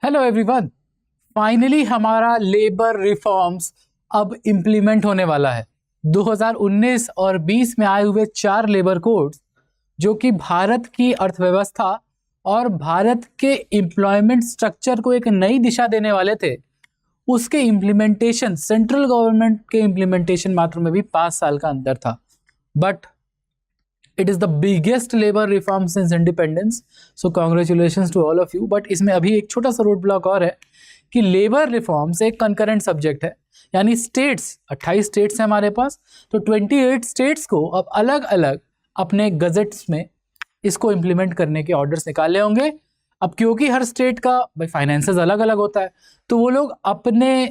Hello everyone, finally हमारा labour reforms अब implement होने वाला है। 2019 और 20 में आए हुए 4 लेबर कोड्स जो कि भारत की अर्थव्यवस्था और भारत के एम्प्लॉयमेंट स्ट्रक्चर को एक नई दिशा देने वाले थे, उसके इम्प्लीमेंटेशन सेंट्रल गवर्नमेंट के इम्प्लीमेंटेशन मात्र में भी 5 साल का अंतर था। But it is the biggest labour reform since independence, so congratulations to all of you. But इसमें अभी एक छोटा सा रोड ब्लॉक और है कि लेबर रिफॉर्म्स एक कंकरेंट सब्जेक्ट है, यानी स्टेट्स 28 स्टेट्स हैं हमारे पास, तो 28 स्टेट्स को अब अलग अलग अपने गजेट्स में इसको इम्प्लीमेंट करने के ऑर्डर्स निकाले होंगे। अब क्योंकि हर स्टेट का भाई फाइनेंसेस अलग अलग होता है, तो वो लोग अपने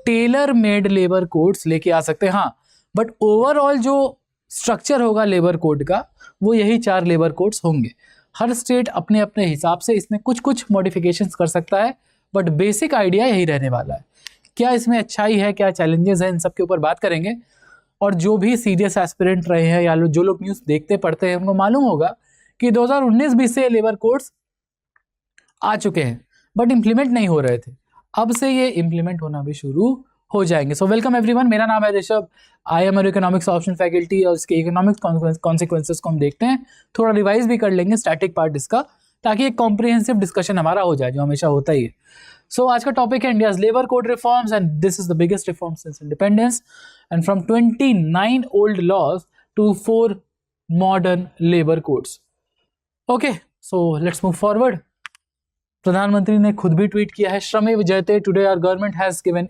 टेलर मेड लेबर कोड्स लेके आ सकते हैं। हाँ, बट ओवरऑल जो स्ट्रक्चर होगा लेबर कोड का वो यही 4 लेबर कोड्स होंगे। हर स्टेट अपने अपने हिसाब से इसमें कुछ कुछ मॉडिफिकेशंस कर सकता है, बट बेसिक आइडिया यही रहने वाला है। क्या इसमें अच्छाई है, क्या चैलेंजेस हैं, इन सब के ऊपर बात करेंगे। और जो भी सीरियस एस्पिरेंट रहे हैं या जो लोग न्यूज़ देखते पढ़ते हैं उनको मालूम होगा कि 2019-20 से लेबर कोड्स आ चुके हैं बट इम्प्लीमेंट नहीं हो रहे थे। अब से ये इम्प्लीमेंट होना भी शुरू हो जाएंगे। सो वेलकम एवरीवन, मेरा नाम है Rishabh, I am economics option faculty, और इसके इकोनॉमिक्स कॉन्सिक्वेंसेस को हम देखते हैं, थोड़ा रिवाइज भी कर लेंगे स्टैटिक पार्ट इसका, ताकि एक कॉम्प्रिहेंसिव डिस्कशन हमारा हो जाए जो हमेशा होता ही है। सो आज का टॉपिक है India's labour code reforms and this is the biggest reform since independence and from 29 old laws to 4 modern labour codes. Okay, so let's move forward. प्रधानमंत्री ने खुद भी ट्वीट किया है, श्रमेव जयते, today our government has given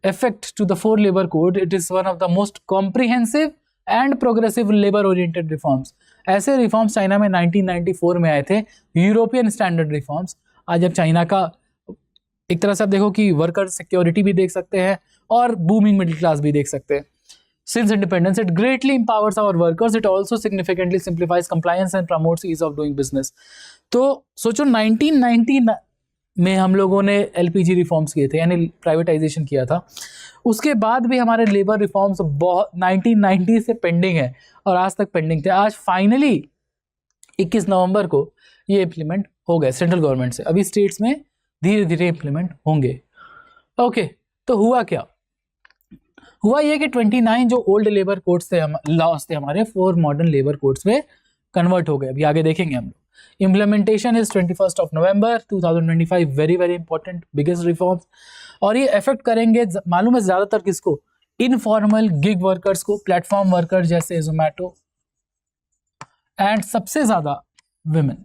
effect to the 4 labor code. It is one of the most comprehensive and progressive labor oriented reforms. ऐसे reforms China में 1994 में आए थे, यूरोपियन स्टैंडर्ड रिफॉर्म्स। आज अब चाइना का एक तरह से आप देखो कि वर्कर सिक्योरिटी भी देख सकते हैं और बूमिंग मिडिल क्लास भी देख सकते हैं। Since independence, it greatly empowers our workers. It also significantly simplifies compliance and promotes ease of doing business. तो सोचो 1990 में हम लोगों ने एलपीजी रिफॉर्म्स किए थे, यानी प्राइवेटाइजेशन किया था। उसके बाद भी हमारे लेबर रिफॉर्म्स बहुत 1990 से पेंडिंग है और आज तक पेंडिंग थे। आज फाइनली 21 नवंबर को ये इम्प्लीमेंट हो गए सेंट्रल गवर्नमेंट से। अभी स्टेट्स में धीरे धीरे इम्प्लीमेंट होंगे। ओके, तो हुआ क्या? हुआ ये कि 29 जो ओल्ड लेबर कोड्स थे, लॉस थे हमारे, 4 मॉडर्न लेबर कोड्स में कन्वर्ट हो गए। अभी आगे देखेंगे हम लोग। Implementation is 21st of November 2025, very very important biggest reforms। और ये इफेक्ट करेंगे, मालूम है ज्यादातर किसको? इनफॉर्मल गिग वर्कर्स को, प्लेटफॉर्म वर्कर जैसे जोमैटो, एंड सबसे ज्यादा विमेन,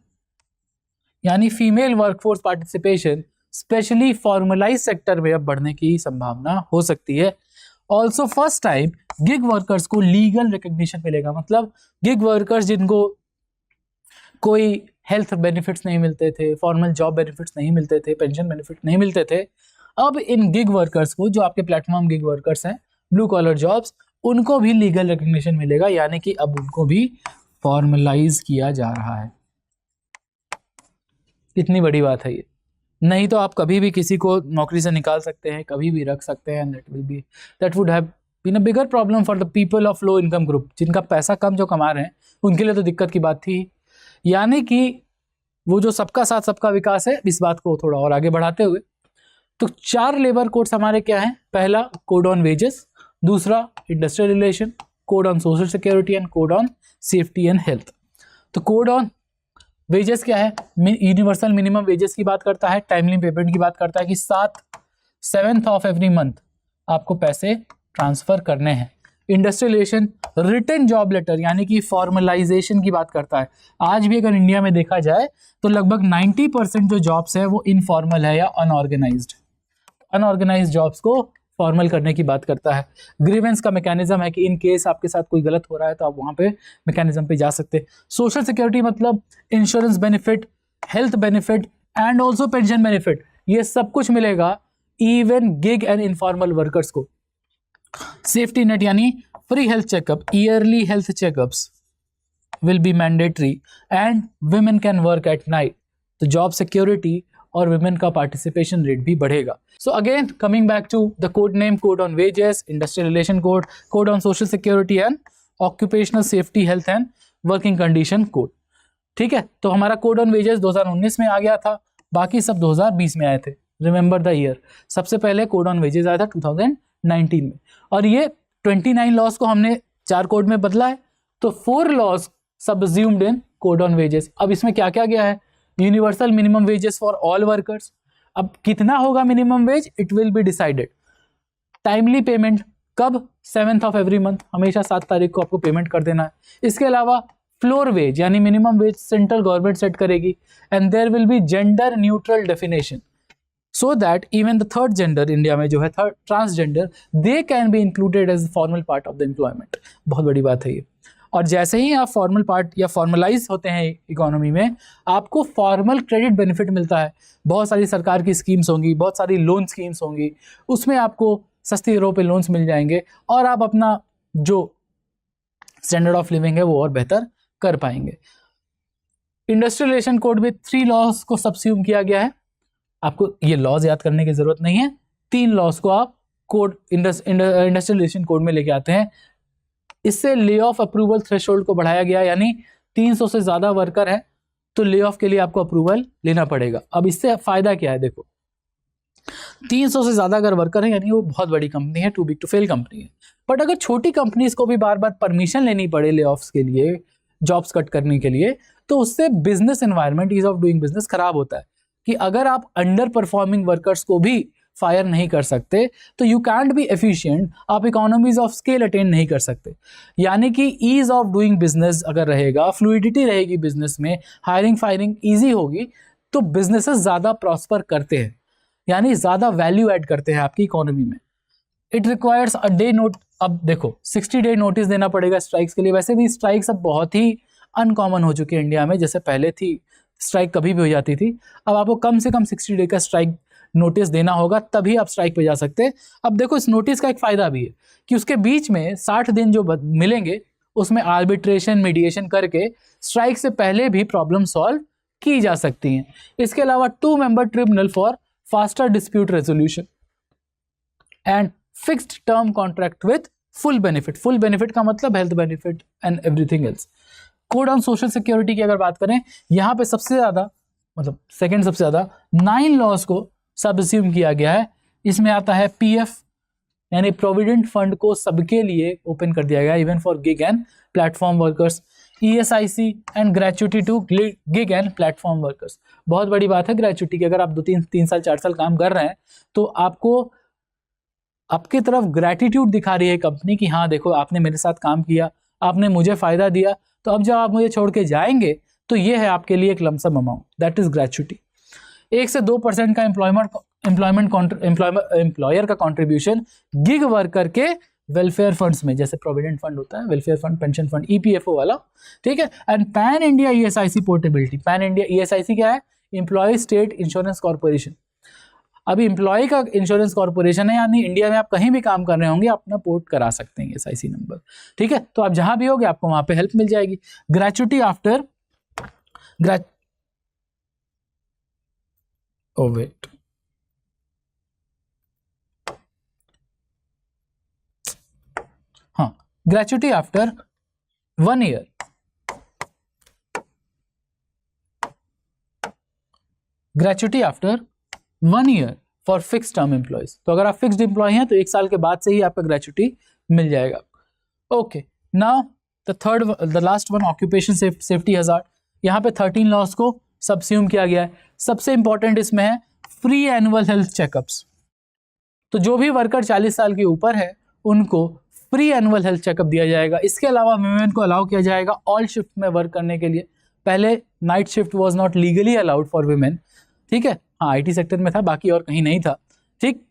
यानी female workforce participation specially formalise sector में अब बढ़ने की संभावना हो सकती है। Also first time gig workers को लीगल रिकग्निशन मिलेगा, मतलब गिग वर्कर्स जिनको कोई हेल्थ बेनिफिट्स नहीं मिलते थे, फॉर्मल जॉब बेनिफिट्स नहीं मिलते थे, पेंशन बेनिफिट नहीं मिलते थे, अब इन गिग वर्कर्स को, जो आपके प्लेटफॉर्म गिग वर्कर्स हैं, ब्लू कॉलर जॉब्स, उनको भी लीगल रिकग्निशन मिलेगा, यानी कि अब उनको भी फॉर्मलाइज किया जा रहा है। कितनी बड़ी बात है ये। नहीं तो आप कभी भी किसी को नौकरी से निकाल सकते हैं, कभी भी रख सकते हैं, that would have been a bigger problem for the people of low income group, जिनका पैसा कम जो कमा रहे हैं उनके लिए तो दिक्कत की बात थी। यानी कि वो जो सबका साथ सबका विकास है, इस बात को थोड़ा और आगे बढ़ाते हुए, तो 4 लेबर कोड्स हमारे क्या हैं? पहला कोड ऑन वेजेस, दूसरा industrial relation, code on social security and code on safety and health. तो कोड ऑन वेजेस क्या है? यूनिवर्सल मिनिमम वेजेस की बात करता है, टाइमली पेमेंट की बात करता है कि 7th ऑफ एवरी मंथ आपको पैसे ट्रांसफर करने हैं। Industrial relation written job letter, यानी कि फॉर्मलाइजेशन की बात करता है। आज भी अगर इंडिया में देखा जाए तो लगभग 90% जो जॉब्स है वो इनफॉर्मल है या अनऑर्गेनाइज्ड। अनऑर्गेनाइज्ड जॉब्स को फॉर्मल करने की बात करता है। ग्रीवेंस का मैकेनिज्म है कि इन केस आपके साथ कोई गलत हो रहा है तो आप वहाँ पे मैकेनिज्म पे जा सकते हैं। सोशल सिक्योरिटी मतलब insurance benefit, health benefit and also pension benefit, ये सब कुछ मिलेगा even gig and informal workers को। सेफ्टी नेट यानी free health checkup, yearly health checkups will be mandatory and women can work at night. तो job security और women का participation rate भी बढ़ेगा। So again coming back to the code name, code on wages, industrial relation code, code on social security and occupational safety health and working condition code. ठीक है, तो हमारा code on wages 2019 में आ गया था, बाकी सब 2020 में आए थे। रिमेंबर द ईयर, सबसे पहले कोड ऑन वेजेस आया था 2019 में, और ये 29 लॉज को हमने 4 कोड में बदला है, तो 4 laws subsumed in code on wages. अब इसमें क्या क्या गया है, universal minimum wages for all workers. अब कितना होगा minimum wage, it will be decided. Timely payment, कब, 7th ऑफ एवरी मंथ, हमेशा 7 तारीख को आपको पेमेंट कर देना है। इसके अलावा फ्लोर वेज यानी minimum wage central government set करेगी, and there will be gender neutral definition so that even the third gender, India में जो है third transgender, they can be included as formal part of the employment. बहुत बड़ी बात है ये। और जैसे ही आप फॉर्मल पार्ट या फॉर्मलाइज होते हैं इकोनॉमी में, आपको फॉर्मल क्रेडिट बेनिफिट मिलता है। बहुत सारी सरकार की स्कीम्स होंगी, बहुत सारी लोन स्कीम्स होंगी, उसमें आपको सस्ती दरों पे लोन्स मिल जाएंगे और आप अपना जो स्टैंडर्ड ऑफ लिविंग है वो और बेहतर कर पाएंगे। इंडस्ट्रियल रिलेशन कोड में 3 लॉज को सबस्यूम किया गया है। आपको ये लॉज याद करने की जरूरत नहीं है, 3 लॉज को आप कोड इंडस्ट्रियल रिलेशन कोड में लेके आते हैं। इससे ले ऑफ अप्रूवल थ्रेशोल्ड को बढ़ाया गया, यानी 300 से ज्यादा वर्कर है तो ले ऑफ के लिए आपको अप्रूवल लेना पड़ेगा। अब इससे फायदा क्या है, देखो 300 से ज्यादा अगर वर्कर है यानी वो बहुत बड़ी कंपनी है, too big to fail company है। बट अगर छोटी कंपनीज को भी बार बार परमिशन लेनी पड़े ले ऑफ्स के लिए, जॉब्स कट करने के लिए, तो उससे business environment, ease of doing business खराब होता है। कि अगर आप अंडर परफॉर्मिंग वर्कर्स को भी फायर नहीं कर सकते तो यू कैंट बी एफिशिएंट, आप इकोनॉमीज ऑफ स्केल अटेन नहीं कर सकते। यानी कि ईज ऑफ डूइंग बिजनेस अगर रहेगा, फ्लूइडिटी रहेगी बिजनेस में, हायरिंग फायरिंग ईजी होगी, तो बिजनेसेस ज्यादा प्रॉस्पर करते हैं, यानी ज्यादा वैल्यू ऐड करते हैं आपकी इकोनॉमी में। It requires a day note, अब देखो 60 डे नोटिस देना पड़ेगा स्ट्राइक्स के लिए। वैसे भी स्ट्राइक्स अब बहुत ही अनकॉमन हो चुकी है इंडिया में, जैसे पहले थी स्ट्राइक कभी भी हो जाती थी। अब आपको कम से कम 60 डे का स्ट्राइक नोटिस देना होगा, तभी आप स्ट्राइक पे जा सकते हैं। अब देखो इस नोटिस का एक फायदा भी है कि उसके बीच में 60 दिन जो मिलेंगे उसमें आर्बिट्रेशन, मीडिएशन करके स्ट्राइक से पहले भी प्रॉब्लम सॉल्व की जा सकती हैं। इसके अलावा 2 member tribunal for faster dispute resolution and fixed term contract with full benefit. Full benefit का मतलब health benefit and everything else. Code on social security की अगर बात करें, यहाँ पे सबसे ज्यादा, मतलब सेकंड सबसे ज्यादा 9 लॉज को सबस्यूम किया गया है। इसमें आता है पीएफ यानी प्रोविडेंट फंड को सबके लिए ओपन कर दिया गया, even for gig and platform workers. ESIC and gratuity to gig and platform workers. बहुत बड़ी बात है ग्रेचुटी की, अगर आप 2-3 साल 4 साल काम कर रहे हैं तो आपको आपकी तरफ ग्रेटिट्यूड दिखा रही है कंपनी कि हाँ देखो आपने मेरे साथ काम किया, आपने मुझे फायदा दिया, तो अब जब आप मुझे छोड़ के जाएंगे तो ये है आपके लिए एक lump sum amount, that is gratuity. 1 से 2% का एम्प्लॉयर का कंट्रीब्यूशन गिग वर्कर के वेलफेयर फंड्स में, जैसे प्रोविडेंट फंड होता है, welfare fund, pension fund, EPFO वाला, ठीक है। And pan India ESIC portability. Pan India ESIC क्या है, एम्प्लॉय स्टेट इंश्योरेंस कॉर्पोरेशन। अभी एम्प्लॉय का इंश्योरेंस कॉर्पोरेशन है, यानी इंडिया में आप कहीं भी काम कर रहे होंगे अपना पोर्ट करा सकते हैं ईएसआईसी नंबर, ठीक है। तो आप जहां भी होगे आपको वहां पे हेल्प मिल जाएगी। ग्रेचुटी आफ्टर वेट, हाँ, gratuity after 1 year, gratuity after 1 year for fix term employees. तो अगर आप फिक्स्ड एम्प्लॉय हैं तो 1 साल के बाद से ही आपका ग्रेचुटी मिल जाएगा। Okay, now the last one, occupation safety hazard. यहाँ पे 13 लॉज को सबस्यूम किया गया है। सबसे इंपॉर्टेंट इसमें है फ्री एनुअल हेल्थ चेकअप्स। तो जो भी वर्कर 40 साल के ऊपर है उनको फ्री एनुअल हेल्थ चेकअप दिया जाएगा। इसके अलावा वुमेन को अलाउ किया जाएगा ऑल शिफ्ट में वर्क करने के लिए। पहले night shift was not legally allowed for women, ठीक है, हाँ आईटी सेक्टर में था, बाकी और कहीं नहीं था, ठीक।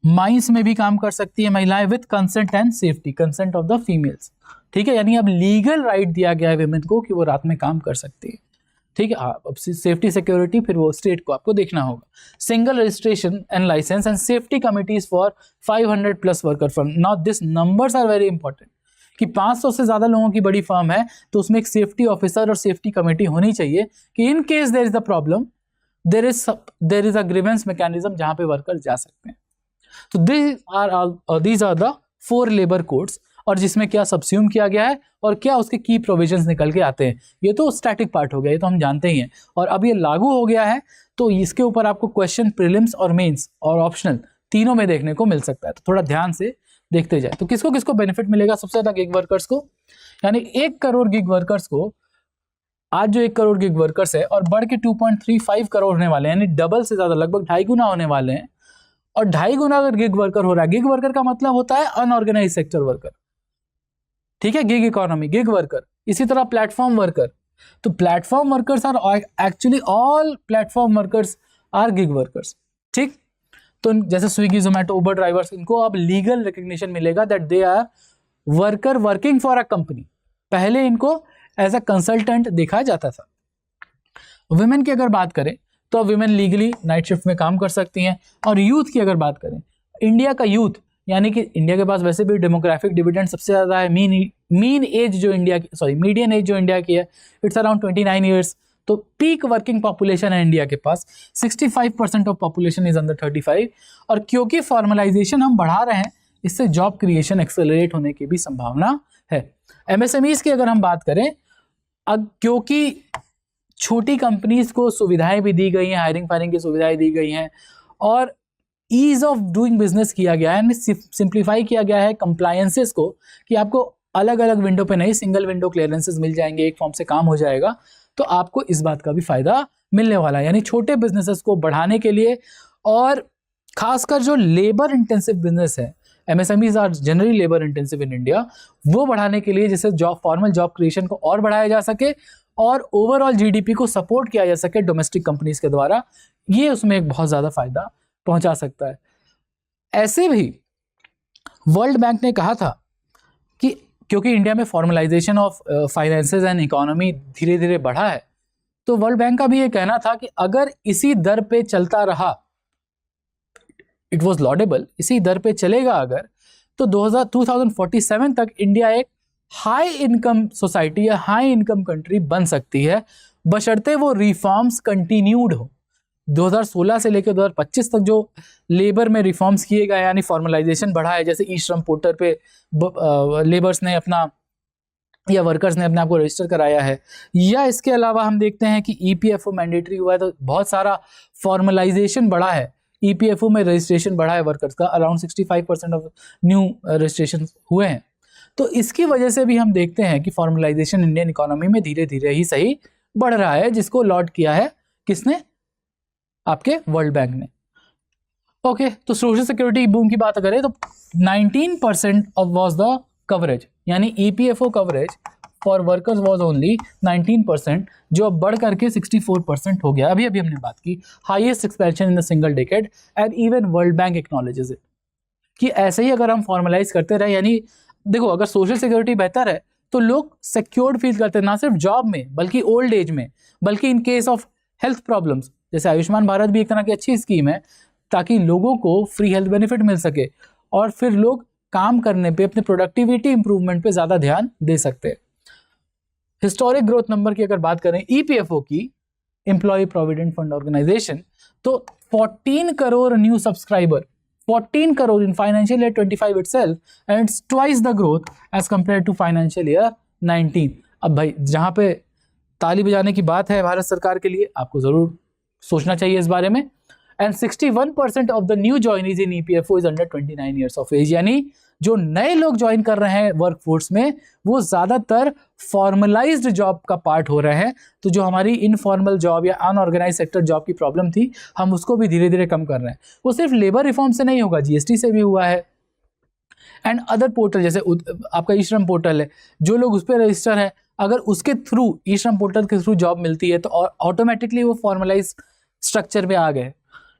माइंस में भी काम कर सकती है महिलाएं with consent and safety, consent of the females, ठीक है। यानी अब लीगल राइट दिया गया है वुमेन को कि वो रात में काम कर सकती है, ठीक है। अब सेफ्टी सिक्योरिटी फिर वो स्टेट को आपको देखना होगा। Single registration and licence and safety committees for 500+ worker firm. Now this numbers are very important कि 500 से ज्यादा लोगों की बड़ी फर्म है तो उसमें एक सेफ्टी ऑफिसर और सेफ्टी कमेटी होनी चाहिए कि in case there is the problem there is a grievance mechanism जहां पे वर्कर जा सकते हैं। तो these are the 4 labour codes. और जिसमें क्या सबस्यूम किया गया है और क्या उसके की प्रोविजंस निकल के आते हैं। ये तो स्टैटिक पार्ट हो गया, ये तो हम जानते ही हैं। और अब ये लागू हो गया है तो इसके ऊपर आपको क्वेश्चन प्रीलिम्स और मेंस और ऑप्शनल तीनों में देखने को मिल सकता है। तो थोड़ा ध्यान से देखते जाए। तो किसको किसको बेनिफिट मिलेगा? सबसे ज्यादा गिग वर्कर्स को, यानी 1 करोड़ गिग वर्कर्स को। आज जो 1 करोड़ गिग वर्कर्स है और बढ़ के 2.35 करोड़ होने वाले हैं, यानी डबल से ज्यादा, लगभग 2.5 गुना होने वाले हैं। और 2.5 गुना अगर गिग वर्कर हो रहा है, गिग वर्कर का मतलब होता है अनऑर्गेनाइज सेक्टर वर्कर, ठीक है, गिग इकोनॉमी, गिग वर्कर। इसी तरह प्लेटफॉर्म वर्कर, तो platform workers are actually all platform workers are gig workers, ठीक। तो जैसे स्विगी, जोमेटो, उबर ड्राइवर्स, इनको अब लीगल रिकग्निशन मिलेगा that they are worker working for a company. पहले इनको एज अ कंसल्टेंट देखा जाता था। वुमेन की अगर बात करें तो वुमेन लीगली नाइट शिफ्ट में काम कर सकती हैं। और यूथ की अगर बात करें, इंडिया का यूथ, यानी कि इंडिया के पास वैसे भी डेमोग्राफिक डिविडेंड सबसे ज्यादा है। मीन एज जो इंडिया की, सॉरी मीडियन एज जो इंडिया की है, इट्स अराउंड 29 ईयर्स। तो पीक वर्किंग पॉपुलेशन है इंडिया के पास। 65% ऑफ पॉपुलेशन इज अंडर 35। और क्योंकि फॉर्मलाइजेशन हम बढ़ा रहे हैं, इससे जॉब क्रिएशन एक्सेलरेट होने की भी संभावना है। एमएसएमईज की अगर हम बात करें, अब क्योंकि छोटी कंपनीज को सुविधाएं भी दी गई हैं, हायरिंग फायरिंग की सुविधाएं दी गई हैं, और ईज ऑफ डूइंग बिजनेस किया गया है, सिंप्लीफाई किया गया है कंप्लायंसेस को, कि आपको अलग अलग विंडो पे नहीं, सिंगल विंडो क्लियरेंसेस मिल जाएंगे, एक फॉर्म से काम हो जाएगा। तो आपको इस बात का भी फायदा मिलने वाला है। यानी छोटे बिजनेसेस को बढ़ाने के लिए, और खासकर जो लेबर इंटेंसिव बिजनेस है, MSMEs are generally labour intensive in India, वो बढ़ाने के लिए, जिससे जॉब, फॉर्मल जॉब क्रिएशन को और बढ़ाया जा सके और ओवरऑल जीडीपी को सपोर्ट किया जा सके डोमेस्टिक कंपनीज के द्वारा, ये उसमें एक बहुत ज्यादा फायदा पहुंचा सकता है। ऐसे भी वर्ल्ड बैंक ने कहा था कि क्योंकि इंडिया में formalisation of finances and economy धीरे धीरे बढ़ा है, तो वर्ल्ड बैंक का भी ये कहना था कि अगर इसी दर पे चलता रहा, इट वॉज लॉडेबल, इसी दर पे चलेगा अगर, तो 2047 तक इंडिया एक हाई इनकम सोसाइटी या हाई इनकम कंट्री बन सकती है, बशर्ते वो रिफॉर्म्स कंटिन्यूड हो। 2016 से लेकर 2025 तक जो लेबर में रिफॉर्म्स किए गए, यानी फॉर्मलाइजेशन बढ़ा है, जैसे ई श्रम पोर्टल पे लेबर्स ने अपना या वर्कर्स ने अपने आप को रजिस्टर कराया है, या इसके अलावा हम देखते हैं कि ईपीएफओ मैंडेटरी हुआ है, तो बहुत सारा फॉर्मलाइजेशन बढ़ा है, ईपीएफओ में रजिस्ट्रेशन बढ़ा है वर्कर्स का, अराउंड 65% ऑफ न्यू रजिस्ट्रेशन हुए हैं। तो इसकी वजह से भी हम देखते हैं कि फॉर्मलाइजेशन इंडियन इकोनॉमी में धीरे धीरे ही सही बढ़ रहा है, जिसको लॉट किया है किसने? आपके वर्ल्ड बैंक ने। ओके, तो सोशल सिक्योरिटी बूम की बात करें तो 19% ऑफ वाज द कवरेज, यानी EPFO coverage for workers was only 19%, जो अब बढ़ करके 64% हो गया। अभी अभी हमने बात की highest expansion in the single decade, and even world bank acknowledges it कि ऐसे ही अगर हम फॉर्मलाइज करते रहे, यानी देखो अगर सोशल सिक्योरिटी बेहतर है तो लोग सिक्योर्ड फील करते हैं, ना सिर्फ जॉब में बल्कि ओल्ड एज में, बल्कि in case of health problems. जैसे आयुष्मान भारत भी एक तरह की अच्छी स्कीम है, ताकि लोगों को फ्री हेल्थ बेनिफिट मिल सके और फिर लोग काम करने पे, अपने प्रोडक्टिविटी इंप्रूवमेंट पे ज्यादा ध्यान दे सकते हैं। हिस्टोरिक ग्रोथ नंबर की अगर बात करें ईपीएफओ की, एम्प्लॉय प्रोविडेंट फंड ऑर्गेनाइजेशन, तो 14 crore new subscriber, 14 crore in financial year 25 itself, and it's twice the growth as compared to financial year 19। अब भाई जहां पे ताली बजाने की बात है भारत सरकार के लिए, आपको जरूर सोचना चाहिए इस बारे में। And 61% of the new joinees in EPFO is under 29 years of age, यानी जो नए लोग ज्वाइन कर रहे हैं वर्कफोर्स में, वो ज्यादातर फॉर्मलाइज्ड जॉब का पार्ट हो रहे हैं। तो जो हमारी इनफॉर्मल जॉब या अनऑर्गेनाइज सेक्टर जॉब की प्रॉब्लम थी, हम उसको भी धीरे धीरे कम कर रहे हैं। वो सिर्फ लेबर रिफॉर्म से नहीं होगा, जीएसटी से भी हुआ है, एंड अदर पोर्टल जैसे आपका ई श्रम पोर्टल है, जो लोग उस पर रजिस्टर है, अगर उसके थ्रू, ई श्रम पोर्टल के थ्रू जॉब मिलती है तो ऑटोमेटिकली वो फॉर्मलाइज स्ट्रक्चर में आ गए।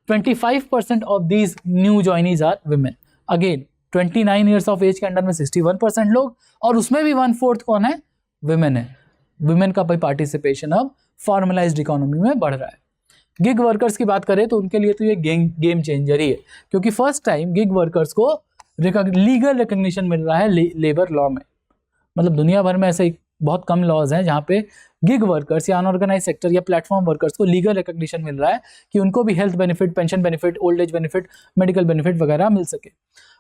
25% of these new joinees are women. Again 29 years of age के अंडर में 61% लोग, और उसमें भी 1/4 कौन है? वुमेन है। वुमेन का पार्टिसिपेशन अब फॉर्मलाइज्ड इकोनॉमी में बढ़ रहा है। गिग वर्कर्स की बात करें तो उनके लिए तो ये गेम चेंजर ही है, क्योंकि फर्स्ट टाइम गिग वर्कर्स को लीगल रिकग्निशन मिल रहा है लेबर लॉ में। मतलब दुनिया भर में ऐसे बहुत कम लॉज हैं जहाँ पे गिग वर्कर्स या अनऑर्गेनाइज सेक्टर या प्लेटफॉर्म वर्कर्स को लीगल रिकॉग्निशन मिल रहा है कि उनको भी health benefit, pension benefit, old age benefit, medical benefit वगैरह मिल सके।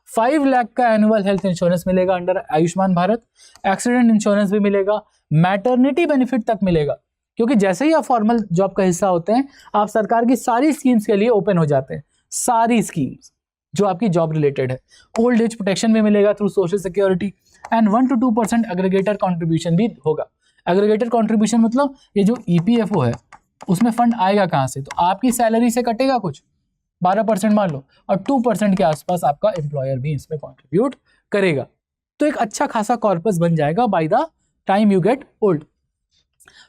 5 लाख का एनुअल हेल्थ इंश्योरेंस मिलेगा under Ayushman Bharat. Accident insurance भी मिलेगा, मैटरनिटी बेनिफिट तक मिलेगा, क्योंकि जैसे ही आप फॉर्मल जॉब का हिस्सा होते हैं आप सरकार की सारी स्कीम्स के लिए ओपन हो जाते हैं, सारी स्कीम्स जो आपकी जॉब रिलेटेड है। ओल्ड एज प्रोटेक्शन भी मिलेगा through social security and 1 to 2% aggregator contribution भी होगा। एग्रीगेटर कॉन्ट्रीब्यूशन मतलब ये जो EPFO है उसमें फंड आएगा कहाँ से, तो आपकी सैलरी से कटेगा कुछ 12% मान लो, और 2% के आसपास आपका एम्प्लॉयर भी इसमें कॉन्ट्रीब्यूट करेगा। तो एक अच्छा खासा कॉर्पस बन जाएगा by the time you get old.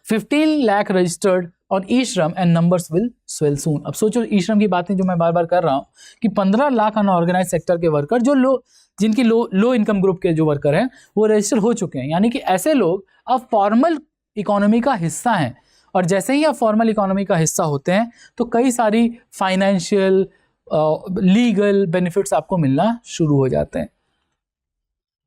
15 lakh registered on e-Shram and numbers will swell soon. अब सोचो ई-श्रम की बातें जो मैं बार बार कर रहा हूँ कि 15 लाख अनऑर्गेनाइज सेक्टर के वर्कर जो जिनकी लो इनकम ग्रुप के जो वर्कर हैं वो रजिस्टर हो चुके हैं, यानी कि ऐसे लोग अब फॉर्मल इकोनॉमी का हिस्सा हैं। और जैसे ही आप फॉर्मल इकोनॉमी का हिस्सा होते हैं तो कई सारी फाइनेंशियल लीगल बेनिफिट्स आपको मिलना शुरू हो जाते हैं।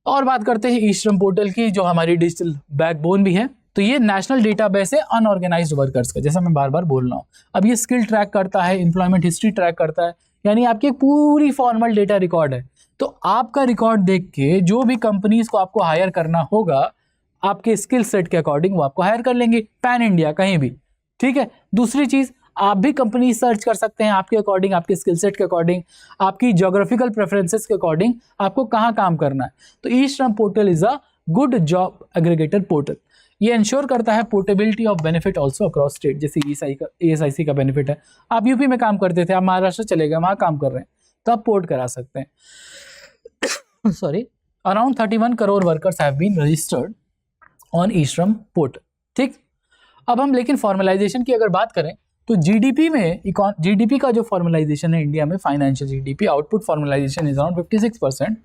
और बात करते हैं ई-श्रम पोर्टल की, जो हमारी डिजिटल बैकबोन भी है। तो ये नेशनल डेटाबेस है अनऑर्गेनाइज्ड वर्कर्स का, जैसा मैं बार बार बोल रहा हूँ। अब ये स्किल ट्रैक करता है, एम्प्लॉयमेंट हिस्ट्री ट्रैक करता है, यानी आपकी पूरी फॉर्मल डेटा रिकॉर्ड है। तो आपका रिकॉर्ड देख के जो भी कंपनीज को आपको हायर करना होगा आपके स्किल सेट के अकॉर्डिंग वो आपको हायर कर लेंगे, पैन इंडिया कहीं भी, ठीक है। दूसरी चीज, आप भी कंपनी सर्च कर सकते हैं आपके अकॉर्डिंग, आपके स्किल सेट के अकॉर्डिंग, आपकी ज्योग्राफिकल प्रेफरेंसेस के अकॉर्डिंग आपको कहाँ काम करना है। तो e-Shram portal is a good job aggregator portal. ये इंश्योर करता है portability of benefit also across state. जैसे ESIC का बेनिफिट है, आप यूपी में काम करते थे, आप महाराष्ट्र चले गए, वहाँ काम कर रहे हैं, तो आप पोर्ट करा सकते हैं। Sorry, around 31 crore workers have been registered on eShram portal, ठीक। अब हम लेकिन फॉर्मलाइजेशन की अगर बात करें तो जीडीपी का जो फॉर्मलाइजेशन है इंडिया में, financial GDP output formalisation is around 56%,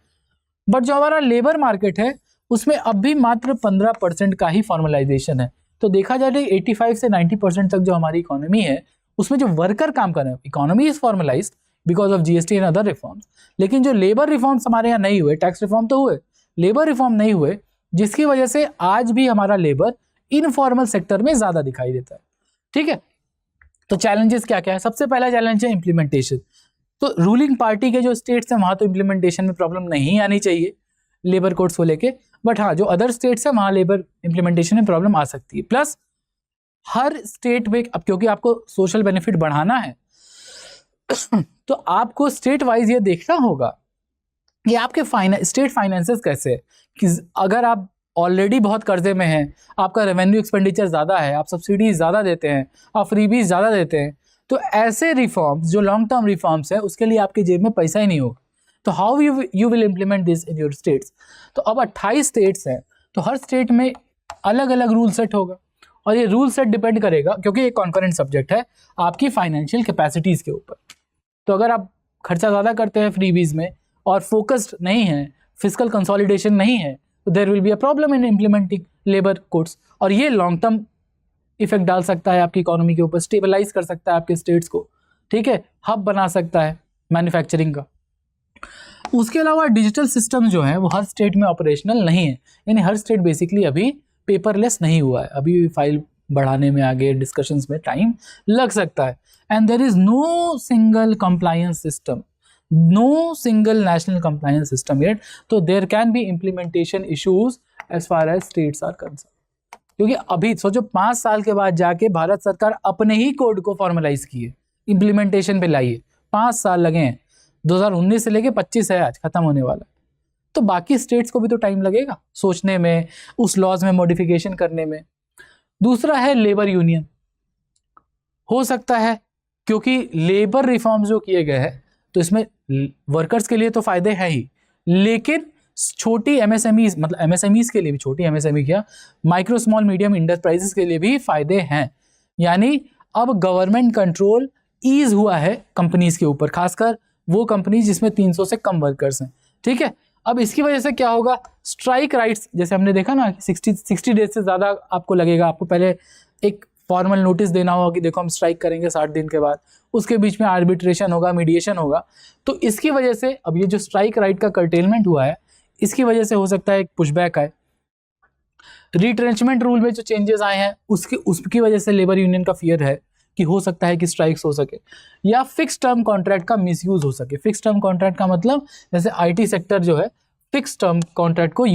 but जो हमारा लेबर मार्केट है उसमें अब भी मात्र 15% का ही फॉर्मलाइजेशन है। तो देखा जाए तो 85 से 90% तक जो हमारी इकोनॉमी है उसमें जो वर्कर काम कर रहे हैं, economy is formalised because of GST and other reforms. लेकिन जो लेबर रिफॉर्म्स हमारे यहाँ नहीं हुए, टैक्स रिफॉर्म तो हुए, लेबर रिफॉर्म नहीं हुए, जिसकी वजह से आज भी हमारा लेबर इनफॉर्मल सेक्टर में ज्यादा दिखाई देता है, ठीक है। तो चैलेंजेस क्या क्या है? सबसे पहला चैलेंज है इम्प्लीमेंटेशन। तो रूलिंग पार्टी के जो स्टेट्स हैं वहां तो इम्प्लीमेंटेशन में प्रॉब्लम नहीं आनी चाहिए लेबर कोड्स को लेके, बट हाँ जो अदर स्टेट्स है वहां लेबर इम्प्लीमेंटेशन में प्रॉब्लम आ सकती है। प्लस हर स्टेट में, अब क्योंकि आपको सोशल बेनिफिट बढ़ाना है तो आपको स्टेट वाइज ये देखना होगा कि आपके स्टेट फाइनेंसेस कैसे है, कि अगर आप ऑलरेडी बहुत कर्जे में हैं, आपका रेवेन्यू एक्सपेंडिचर ज़्यादा है, आप सब्सिडीज ज़्यादा देते हैं, आप फ्रीबीज ज़्यादा देते हैं, तो ऐसे रिफॉर्म्स जो लॉन्ग टर्म रिफॉर्म्स है उसके लिए आपकी जेब में पैसा ही नहीं होगा। तो how you will implement this in your states. तो अब 28 स्टेट्स हैं, तो हर स्टेट में अलग अलग रूल सेट होगा, और ये रूल सेट डिपेंड करेगा, क्योंकि ये कॉन्करेंट सब्जेक्ट है, आपकी फाइनेंशियल कैपेसिटीज़ के ऊपर। तो अगर आप खर्चा ज़्यादा करते हैं फ्रीबीज में और फोकस्ड नहीं है, फिजिकल कंसोलिडेशन नहीं है, तो there will be a problem in implementing labour codes, और ये लॉन्ग टर्म इफेक्ट डाल सकता है आपकी इकोनॉमी के ऊपर, स्टेबलाइज कर सकता है आपके स्टेट्स को, ठीक है, हब बना सकता है मैन्युफैक्चरिंग का। उसके अलावा डिजिटल सिस्टम जो है वो हर स्टेट में ऑपरेशनल नहीं है, यानी हर स्टेट बेसिकली अभी पेपरलेस नहीं हुआ है, अभी फाइल बढ़ाने में आगे डिस्कशंस में टाइम लग सकता है। And there is no single compliance system, no single national compliance system yet, तो there can be implementation issues as far as states are concerned. क्योंकि अभी सोचो 5 साल के बाद जाके भारत सरकार अपने ही कोड को फॉर्मलाइज किए, इम्प्लीमेंटेशन पे लाइए, 5 साल लगे हैं, 2019 से लेके 25 है आज, खत्म होने वाला है। तो बाकी स्टेट्स को भी तो टाइम लगेगा सोचने में, उस लॉज में मॉडिफिकेशन करने में। दूसरा है लेबर यूनियन, हो सकता है क्योंकि लेबर रिफॉर्म्स जो किए गए हैं तो इसमें वर्कर्स के लिए तो फायदे हैं ही, लेकिन छोटी MSMEs, मतलब MSMEs के लिए भी, छोटी MSME क्या, माइक्रो स्मॉल मीडियम इंटरप्राइजेस के लिए भी फायदे हैं। यानी अब गवर्नमेंट कंट्रोल ईज हुआ है कंपनीज के ऊपर, खासकर वो कंपनी जिसमें 300 से कम वर्कर्स हैं, ठीक है। अब इसकी वजह से क्या होगा, स्ट्राइक राइट्स, जैसे हमने देखा ना 60 डेज से ज़्यादा आपको लगेगा, आपको पहले एक फॉर्मल नोटिस देना होगा कि देखो हम स्ट्राइक करेंगे 60 दिन के बाद, उसके बीच में आर्बिट्रेशन होगा, मीडिएशन होगा। तो इसकी वजह से अब ये जो स्ट्राइक राइट का कर्टेलमेंट हुआ है, इसकी वजह से हो सकता है एक पुशबैक आए। रिट्रेंचमेंट रूल में जो चेंजेस आए हैं उसकी वजह से लेबर यूनियन का फियर है कि हो सकता है कि स्ट्राइक्स हो सके या फिक्स टर्म कॉन्ट्रैक्ट का मिसयूज हो सके। फिक्स टर्म कॉन्ट्रैक्ट का मतलब जैसे आईटी सेक्टर जो है फिक्स टर्म कॉन्ट्रैक्ट को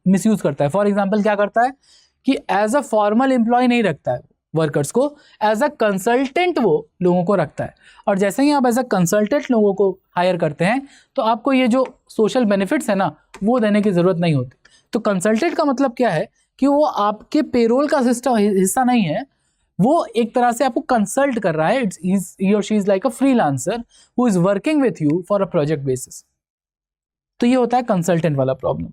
मिसयूज करता है। फॉर एग्जांपल क्या करता है कि एज अ फॉर्मल एम्प्लॉय नहीं रखता है वर्कर्स को, एज अ कंसल्टेंट वो लोगों को रखता है। और जैसे ही आप एज अ कंसल्टेंट लोगों को हायर करते हैं तो आपको ये जो सोशल बेनिफिट्स है ना वो देने की जरूरत नहीं होती। तो कंसल्टेंट का मतलब क्या है कि वो आपके पेरोल का सिस्टम हिस्सा नहीं है, वो एक तरह से आपको कंसल्ट कर रहा है। ही और she is like a freelancer who is working with you for a project basis. तो ये होता है कंसल्टेंट वाला problem.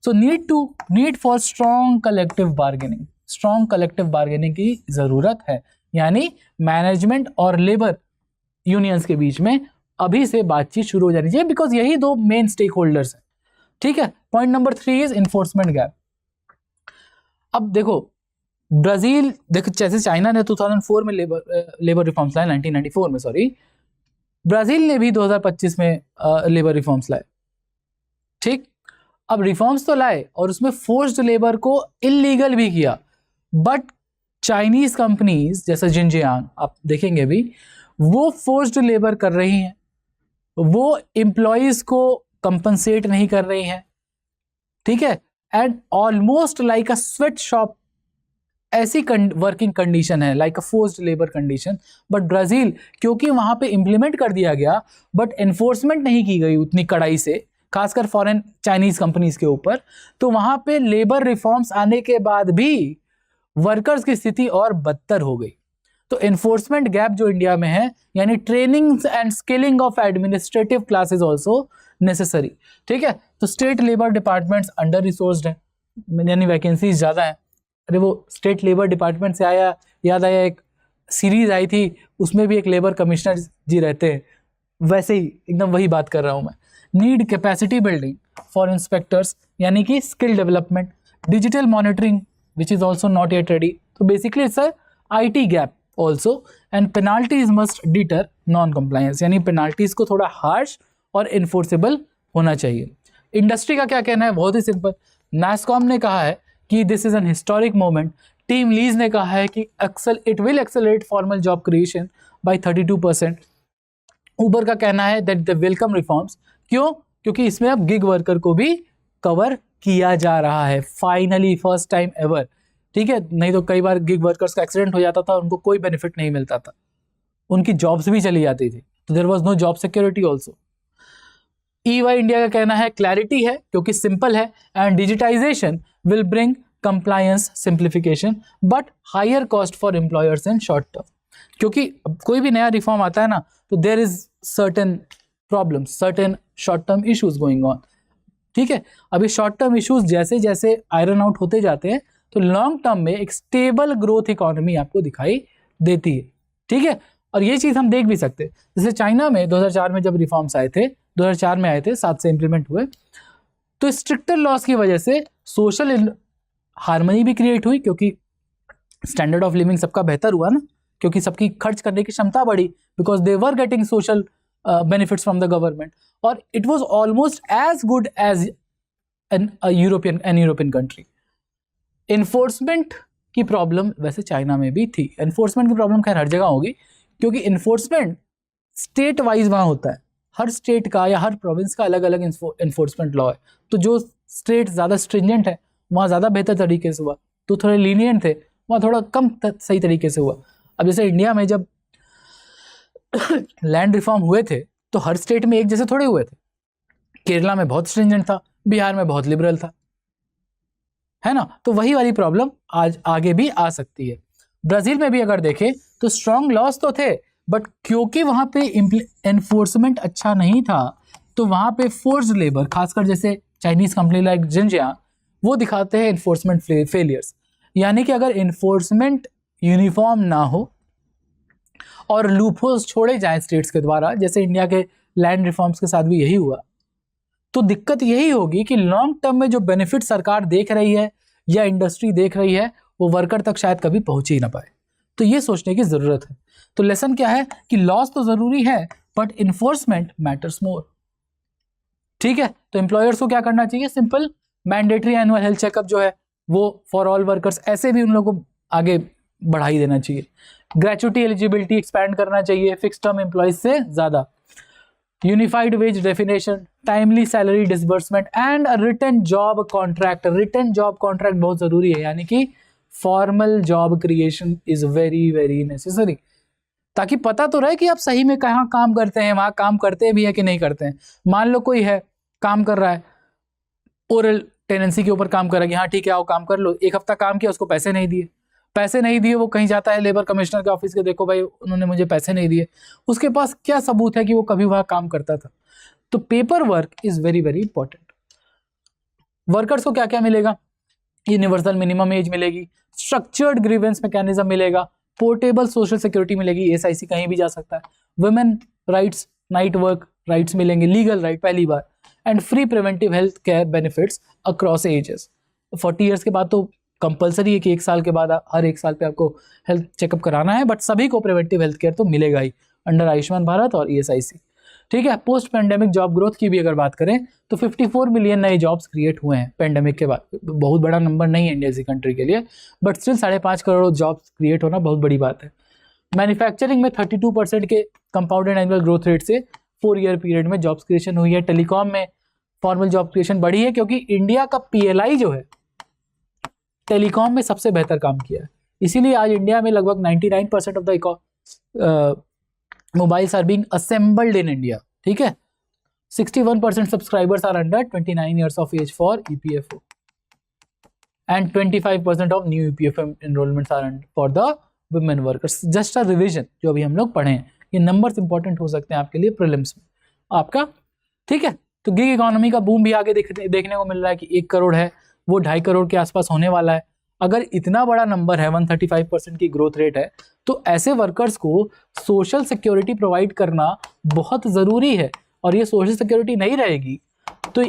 So need for strong collective bargaining, strong collective bargaining की जरूरत है, यानी मैनेजमेंट और लेबर यूनियंस के बीच में अभी से बातचीत शुरू हो जानी चाहिए, बिकॉज यही दो मेन स्टेक होल्डर्स हैं। ठीक है। Point number 3 is enforcement gap. अब देखो ब्राजील, देखो जैसे चाइना ने 2004 में लेबर रिफॉर्म्स लाए, 1994 में सॉरी, ब्राजील ने भी 2025 में लेबर रिफॉर्म्स लाए। ठीक, अब रिफॉर्म्स तो लाए और उसमें फोर्स्ड लेबर को इलीगल भी किया, बट चाइनीज कंपनीज जैसे जिनजियांग आप देखेंगे भी वो फोर्स्ड लेबर कर रही हैं, वो एम्प्लॉयज को कंपनसेट नहीं कर रही हैं। ठीक है, and almost like a sweat shop ऐसी वर्किंग कंडीशन है, like a forced labour condition. But Brazil क्योंकि वहां पे इंप्लीमेंट कर दिया गया बट एनफोर्समेंट नहीं की गई उतनी कड़ाई से, खासकर फॉरेन चाइनीज कंपनीज के ऊपर, तो वहां पे लेबर रिफॉर्म्स आने के बाद भी वर्कर्स की स्थिति और बदतर हो गई। तो एनफोर्समेंट गैप जो इंडिया में है, यानी training and skilling of administrative class is also necessary. ठीक है, तो state labour departments under resourced है, यानी वैकेंसीज ज़्यादा है। अरे वो स्टेट लेबर डिपार्टमेंट से याद आया एक सीरीज आई थी, उसमें भी एक लेबर कमिश्नर जी रहते हैं, वैसे ही एकदम वही बात कर रहा हूँ मैं। Need capacity building for inspectors, यानी कि skill development, digital monitoring which is also not yet ready. तो basically it's a IT gap also, and penalties must deter non compliance, यानी पेनाल्टीज को थोड़ा हार्श और इन्फोर्सेबल होना चाहिए। इंडस्ट्री का क्या कहना है, बहुत ही सिंपल। नास्कॉम ने कहा है कि this is an historic moment. Team lease ने कहा है कि it will accelerate formal job creation bye 32%। उबर का कहना है दैट द वेलकम रिफॉर्म्स। क्यों? क्योंकि इसमें अब गिग वर्कर को भी कवर किया जा रहा है, फाइनली फर्स्ट टाइम एवर। ठीक है, नहीं तो कई बार गिग वर्कर्स का एक्सीडेंट हो जाता था, उनको कोई बेनिफिट नहीं मिलता था, उनकी जॉब्स भी चली जाती थी, तो there was no job security also. EY India का कहना है क्लैरिटी है क्योंकि सिंपल है, and digitisation will bring compliance simplification but higher cost for employers in short term. क्योंकि कोई भी नया रिफॉर्म आता है ना, तो there is certain problems, certain short term issues going on. ठीक है, अभी शॉर्ट टर्म इश्यूज जैसे जैसे आयरन आउट होते जाते हैं तो लॉन्ग टर्म में एक स्टेबल ग्रोथ इकोनॉमी आपको दिखाई देती है। ठीक है, और ये चीज हम देख भी सकते हैं, जैसे चाइना में 2004 में जब रिफॉर्म्स आए थे, 2004 में आए थे, 7 से इंप्लीमेंट हुए, तो स्ट्रिक्टर लॉस की वजह से सोशल हार्मनी भी क्रिएट हुई, क्योंकि स्टैंडर्ड ऑफ लिविंग सबका बेहतर हुआ ना, क्योंकि सबकी खर्च करने की क्षमता बढ़ी, because they were getting social benefits from the government, और it was almost as good as an European country. Enforcement की प्रॉब्लम वैसे चाइना में भी थी, इन्फोर्समेंट की प्रॉब्लम खैर हर जगह होगी, क्योंकि इन्फोर्समेंट स्टेट वाइज वहाँ होता है, हर स्टेट का या हर प्रोविंस का अलग अलग इन्फोर्समेंट लॉ है। तो जो स्टेट ज़्यादा स्ट्रिंजेंट है वहाँ ज़्यादा बेहतर तरीके से हुआ, तो थोड़े लीनियंट थे वहाँ थोड़ा कम सही तरीके से हुआ। अब जैसे इंडिया में जब लैंड रिफॉर्म हुए थे तो हर स्टेट में एक जैसे थोड़े हुए थे, केरला में बहुत स्ट्रिंजेंट था, बिहार में बहुत लिबरल था, है ना। तो वही वाली प्रॉब्लम आज आगे भी आ सकती है। ब्राजील में भी अगर देखें तो स्ट्रॉन्ग लॉस तो थे, बट क्योंकि वहां पे एनफोर्समेंट अच्छा नहीं था, तो वहां पे फोर्स्ड लेबर, खासकर जैसे चाइनीज कंपनी लाइक जिनजियांग, वो दिखाते हैं एनफोर्समेंट फेलियर्स। यानी कि अगर एनफोर्समेंट यूनिफॉर्म ना हो और लूपहोल्स छोड़े जाएं स्टेट्स के द्वारा, जैसे इंडिया के लैंड रिफॉर्म्स के साथ भी यही हुआ, तो दिक्कत यही होगी कि लॉन्ग टर्म में जो बेनिफिट सरकार देख रही है या इंडस्ट्री देख रही है वो वर्कर तक शायद कभी पहुंच ही ना पाए। तो ये सोचने की जरूरत है। तो लेसन क्या है कि लॉस तो जरूरी है बट इन्फोर्समेंट मैटर्स मोर। ठीक है, तो एम्प्लॉयर्स को क्या करना चाहिए, simple mandatory annual health checkup जो है वो फॉर ऑल वर्कर्स, ऐसे भी उन लोगों को आगे बढ़ा ही देना चाहिए। ग्रेचुटी एलिजिबिलिटी एक्सपैंड करना चाहिए फिक्स टर्म एम्प्लॉयज से ज़्यादा। Unified wage definition, timely salary disbursement and written job contract. Written job contract बहुत ज़रूरी है, यानी कि formal job creation is very very necessary, ताकि पता तो रहे कि आप सही में कहाँ काम करते हैं, वहाँ काम करते भी है कि नहीं करते हैं। मान लो कोई है काम कर रहा है, ओरल टेनेंसी के ऊपर काम कर रहा है कि हाँ ठीक है आओ काम कर लो, एक हफ्ता काम किया, उसको पैसे नहीं दिए, वो कहीं जाता है लेबर कमिश्नर के ऑफिस के, देखो भाई उन्होंने मुझे पैसे नहीं दिए, उसके पास क्या सबूत है कि वो कभी वहाँ काम करता था। तो paper work is very very important. Workers को क्या क्या मिलेगा, यूनिवर्सल मिनिमम एज मिलेगी, स्ट्रक्चर्ड ग्रीवेंस मैकेनिज्म मिलेगा, पोर्टेबल सोशल सिक्योरिटी मिलेगी, ESIC कहीं भी जा सकता है, women rights, night work rights मिलेंगे, लीगल राइट पहली बार, and free preventive health care benefits across ages. 40 years के बाद तो कंपलसरी है कि 1 साल के बाद हर 1 साल पे आपको हेल्थ चेकअप कराना है, बट सभी को प्रिवेंटिव हेल्थ केयर तो मिलेगा ही अंडर आयुष्मान भारत और ESIC। ठीक है, पोस्ट पेंडेमिक जॉब ग्रोथ की भी अगर बात करें तो 54 मिलियन नए जॉब्स क्रिएट हुए हैं पेंडेमिक के बाद। बहुत बड़ा नंबर नहीं है इंडिया जैसी कंट्री के लिए, but still 5.5 crore jobs create होना बहुत बड़ी बात है। मैन्युफैक्चरिंग में 32% के कंपाउंडेड एनुअल ग्रोथ रेट से 4 ईयर पीरियड में जॉब्स क्रिएशन हुई है। टेलीकॉम में फॉर्मल जॉब क्रिएशन बढ़ी है क्योंकि इंडिया का PLI जो है टेलीकॉम में सबसे बेहतर काम किया है, इसीलिए आज इंडिया में लगभग 99% of the mobiles are being assembled in India. ठीक है, 61% subscribers are under 29 years of age for EPFO and 25% of new EPFO enrollments are for the women workers। Just a revision जो अभी हम लोग पढ़े हैं, ये नंबर्स इंपॉर्टेंट हो सकते हैं आपके लिए प्रीलिम्स में आपका। ठीक है, तो गिग इकोनॉमी का बूम भी आगे देखने को मिल रहा है कि 1 करोड़ है, वो 2.5 करोड़ के आसपास होने वाला है। अगर इतना बड़ा नंबर है, 135% की ग्रोथ रेट है, तो ऐसे वर्कर्स को सोशल सिक्योरिटी प्रोवाइड करना बहुत ज़रूरी है, और ये सोशल सिक्योरिटी नहीं रहेगी तो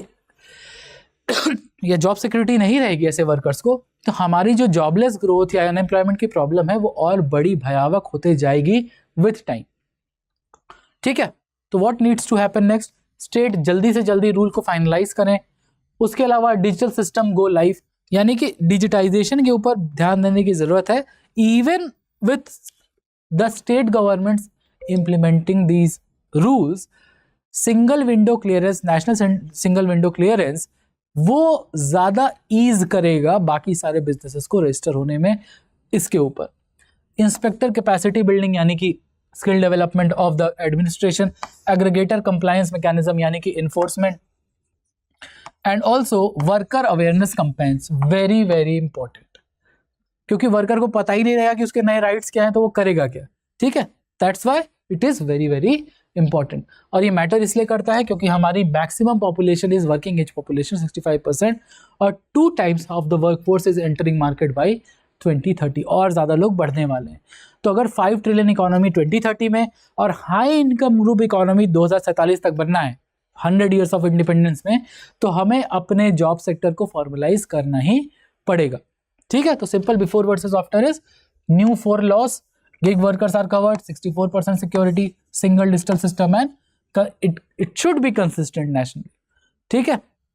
या जॉब सिक्योरिटी नहीं रहेगी ऐसे वर्कर्स को, तो हमारी जो जॉबलेस ग्रोथ या अनएम्प्लॉयमेंट की प्रॉब्लम है वो और बड़ी भयावह होते जाएगी विथ टाइम। ठीक है, तो what needs to happen next, state जल्दी से जल्दी रूल को फाइनलाइज करें। उसके अलावा डिजिटल सिस्टम गो लाइव, यानी कि डिजिटाइजेशन के ऊपर ध्यान देने की जरूरत है, even with the state governments implementing these rules. Single window clearance, national single window clearance, वो ज्यादा ईज करेगा बाकी सारे बिजनेसेस को रजिस्टर होने में। इसके ऊपर इंस्पेक्टर कैपेसिटी बिल्डिंग, यानी कि skill development of the administration, aggregator compliance mechanism यानी कि enforcement, and also worker awareness campaigns, very very important, क्योंकि वर्कर को पता ही नहीं रहेगा कि उसके नए राइट्स क्या हैं तो वो करेगा क्या। ठीक है, that's why it is very very important. और ये मैटर इसलिए करता है क्योंकि हमारी maximum population is working age population 65%, और 2 times of the workforce is entering market by 2030, और ज़्यादा लोग बढ़ने वाले हैं। तो अगर 5 ट्रिलियन इकोनॉमी 2030 में और हाई इनकम ग्रुप इकोनॉमी 2047 तक बनना है, 100 years ऑफ इंडिपेंडेंस में, तो हमें अपने जॉब सेक्टर को फॉर्मलाइज करना ही पड़ेगा। ठीक है, तो simple before versus after is new 4 laws, gig workers are covered, 64% security, single digital system, and it should be consistent nationally. ठीक है,